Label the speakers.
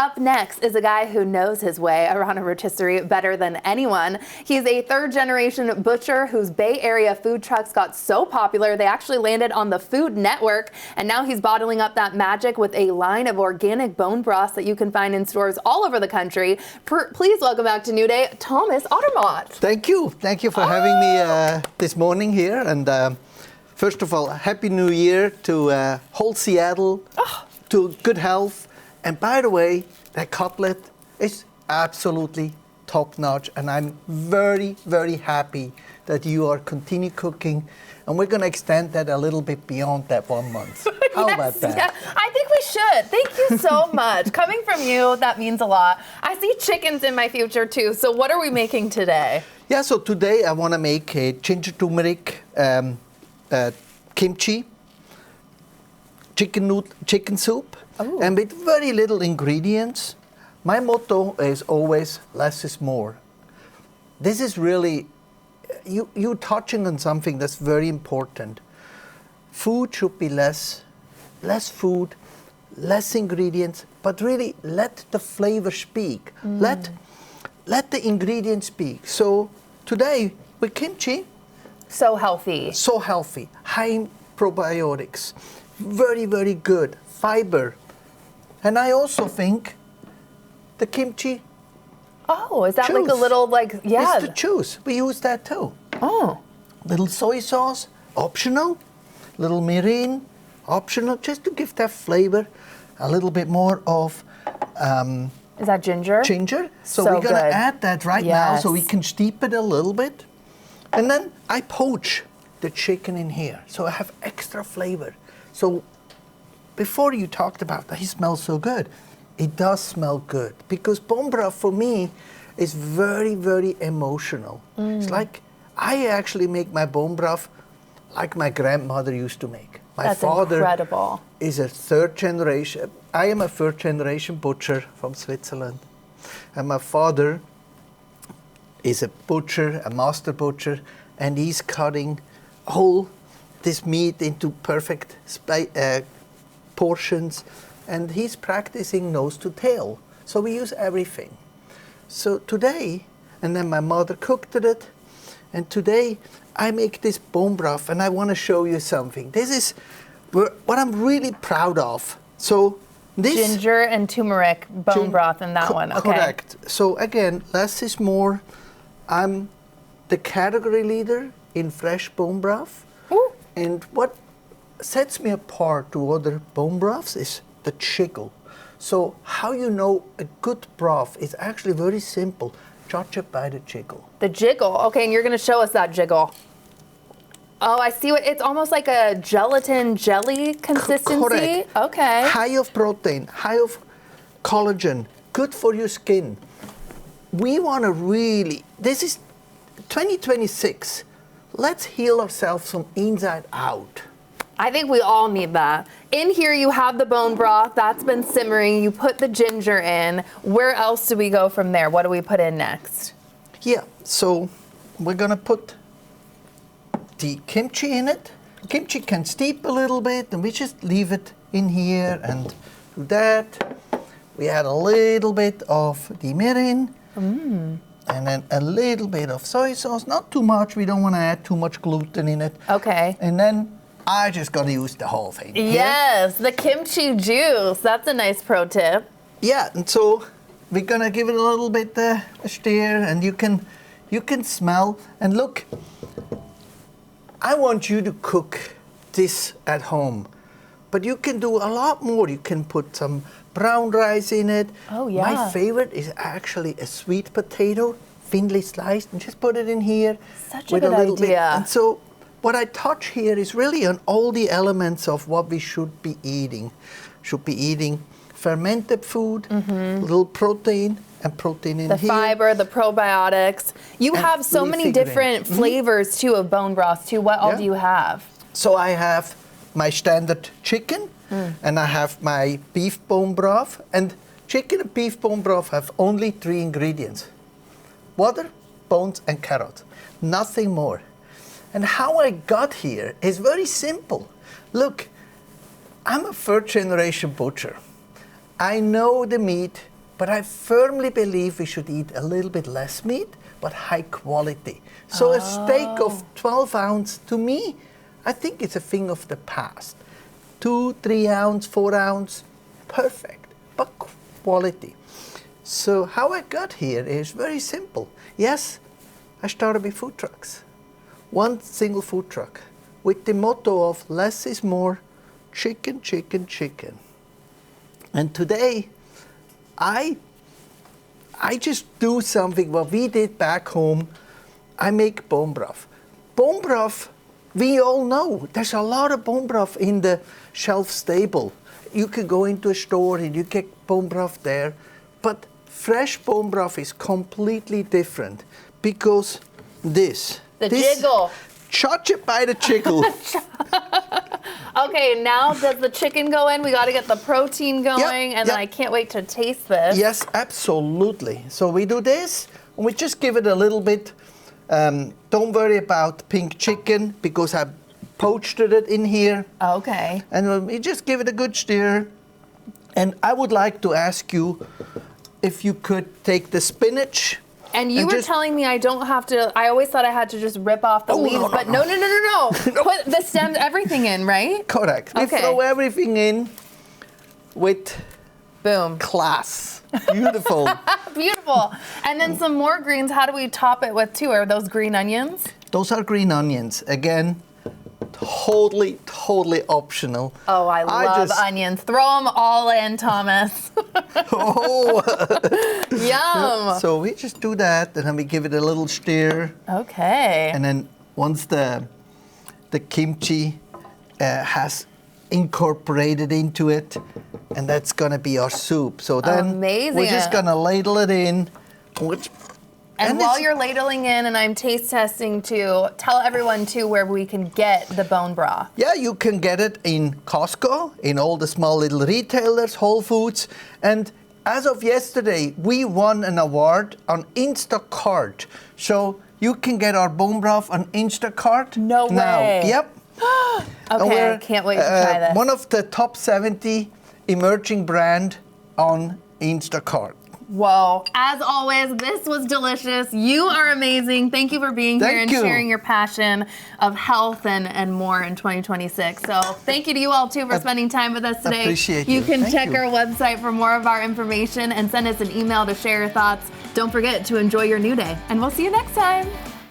Speaker 1: Up next is a guy who knows his way around a rotisserie better than anyone. He's a third-generation butcher whose Bay Area food trucks got so popular they actually landed on the Food Network, and now he's bottling up that magic with a line of organic bone broths that you can find in stores all over the country. Please welcome back to New Day, Thomas Odermatt.
Speaker 2: Thank you for having me this morning here, and first of all, Happy New Year to whole Seattle, to good health. And by the way, that cutlet is absolutely top-notch, and I'm very, very happy that you are continue cooking, and we're going to extend that a little bit beyond that 1 month. How about that?
Speaker 1: Yeah, I think we should. Thank you so much. Coming from you, that means a lot. I see chickens in my future too, so what are we making today?
Speaker 2: Yeah, so today I want to make a ginger turmeric kimchi, chicken soup, and with very little ingredients. My motto is always less is more. This is really, you touching on something that's very important. Food should be less food, less ingredients, but really let the flavor speak. Let the ingredients speak. So today with kimchi,
Speaker 1: so healthy,
Speaker 2: high probiotics, very, very good fiber. And I also think the kimchi.
Speaker 1: Oh, is that juice. Like a little, yeah.
Speaker 2: It's the juice. We use that too.
Speaker 1: Oh.
Speaker 2: Little soy sauce, optional. Little mirin, optional, just to give that flavor a little bit more of.
Speaker 1: Is that ginger?
Speaker 2: Ginger. So we're going to add that right now so we can steep it a little bit. And then I poach the chicken in here. So I have extra flavor. So before you talked about that, he smells so good. It does smell good because bone broth for me is very, very emotional. It's like I actually make my bone broth like my grandmother used to make. My father
Speaker 1: incredible.
Speaker 2: Is a third generation. I am a third generation butcher from Switzerland. And my father is a butcher, a master butcher, and he's cutting all this meat into perfect portions, and he's practicing nose to tail. So we use everything. So today, and then my mother cooked it, and today I make this bone broth, and I want to show you something. This is what I'm really proud of. So this
Speaker 1: ginger and turmeric bone broth in that one. Okay.
Speaker 2: Correct. So again, less is more. I'm the category leader in fresh bone broth.
Speaker 1: Ooh.
Speaker 2: And what sets me apart to other bone broths is the jiggle. So how you know a good broth is actually very simple. Judge it by the jiggle.
Speaker 1: The jiggle. Okay, and you're going to show us that jiggle. Oh, I see what it's almost like a gelatin jelly consistency.
Speaker 2: Correct.
Speaker 1: Okay.
Speaker 2: High of protein, high of collagen, good for your skin. We want to really, this is 2026. Let's heal ourselves from inside out.
Speaker 1: I think we all need that. In here you have the bone broth that's been simmering. You put the ginger in. Where else do we go from there? What do we put in next?
Speaker 2: Yeah, so we're gonna put the kimchi in it. Kimchi can steep a little bit, and we just leave it in here and do that. We add a little bit of the mirin, and then a little bit of soy sauce. Not too much. We don't want to add too much gluten in it.
Speaker 1: Okay.
Speaker 2: And then I just got to use the whole thing.
Speaker 1: Yes, the kimchi juice. That's a nice pro tip.
Speaker 2: Yeah, and so we're gonna give it a little bit a stir, and you can smell. And look, I want you to cook this at home, but you can do a lot more. You can put some brown rice in it.
Speaker 1: Oh yeah.
Speaker 2: My favorite is actually a sweet potato, thinly sliced, and just put it in here.
Speaker 1: Such a good idea.
Speaker 2: And so what I touch here is really on all the elements of what we should be eating. Should be eating fermented food, little protein, and protein in here.
Speaker 1: The fiber, the probiotics. You have so many different flavors too of bone broth too. What all do you have?
Speaker 2: So I have my standard chicken, and I have my beef bone broth. And chicken and beef bone broth have only 3 ingredients: water, bones, and carrot. Nothing more. And how I got here is very simple. Look, I'm a third generation butcher. I know the meat But I firmly believe we should eat a little bit less meat, but high quality. So a steak of 12 ounce, to me, I think it's a thing of the past. 2, 3 ounce, 4 ounce, perfect, but quality. So how I got here is very simple. Yes, I started with food trucks. One single food truck with the motto of less is more, chicken, chicken, chicken. And today, I just do something what we did back home. I make bone broth. Bone broth, we all know, there's a lot of bone broth in the shelf stable. You can go into a store and you get bone broth there. But fresh bone broth is completely different because this
Speaker 1: jiggle.
Speaker 2: Judge it by the jiggle.
Speaker 1: Okay, now does the chicken go in? We got to get the protein going, and
Speaker 2: yep.
Speaker 1: I can't wait to taste this.
Speaker 2: Yes, absolutely. So we do this, and we just give it a little bit. Don't worry about pink chicken because I poached it in here.
Speaker 1: Okay.
Speaker 2: And we just give it a good stir. And I would like to ask you if you could take the spinach.
Speaker 1: And you were telling me I don't have to, I always thought I had to just rip off the leaves, but no. Put the stems, everything in, right?
Speaker 2: Correct.
Speaker 1: Okay.
Speaker 2: We throw everything in with
Speaker 1: boom.
Speaker 2: Class. Beautiful.
Speaker 1: Beautiful. And then some more greens. How do we top it with too? Are those green onions?
Speaker 2: Those are green onions. Again, totally optional.
Speaker 1: Oh, I love onions. Throw them all in, Thomas.
Speaker 2: Oh.
Speaker 1: Yum.
Speaker 2: So we just do that, and then we give it a little stir.
Speaker 1: Okay.
Speaker 2: And then once the kimchi has incorporated into it, and that's gonna be our soup. So then
Speaker 1: amazing.
Speaker 2: We're just gonna ladle it in.
Speaker 1: And while you're ladling in and I'm taste testing too, tell everyone too where we can get the bone broth.
Speaker 2: Yeah, you can get it in Costco, in all the small little retailers, Whole Foods. And as of yesterday, we won an award on Instacart. So you can get our bone broth on Instacart.
Speaker 1: No way.
Speaker 2: Now. Yep.
Speaker 1: Okay, can't wait to try this.
Speaker 2: One of the top 70 emerging brand on Instacart.
Speaker 1: Whoa. As always, this was delicious. You are amazing. Thank you for being here and sharing your passion of health and more in 2026. So thank you to you all too for spending time with us today.
Speaker 2: Appreciate you.
Speaker 1: You can check our website for more of our information and send us an email to share your thoughts. Don't forget to enjoy your new day, and we'll see you next time.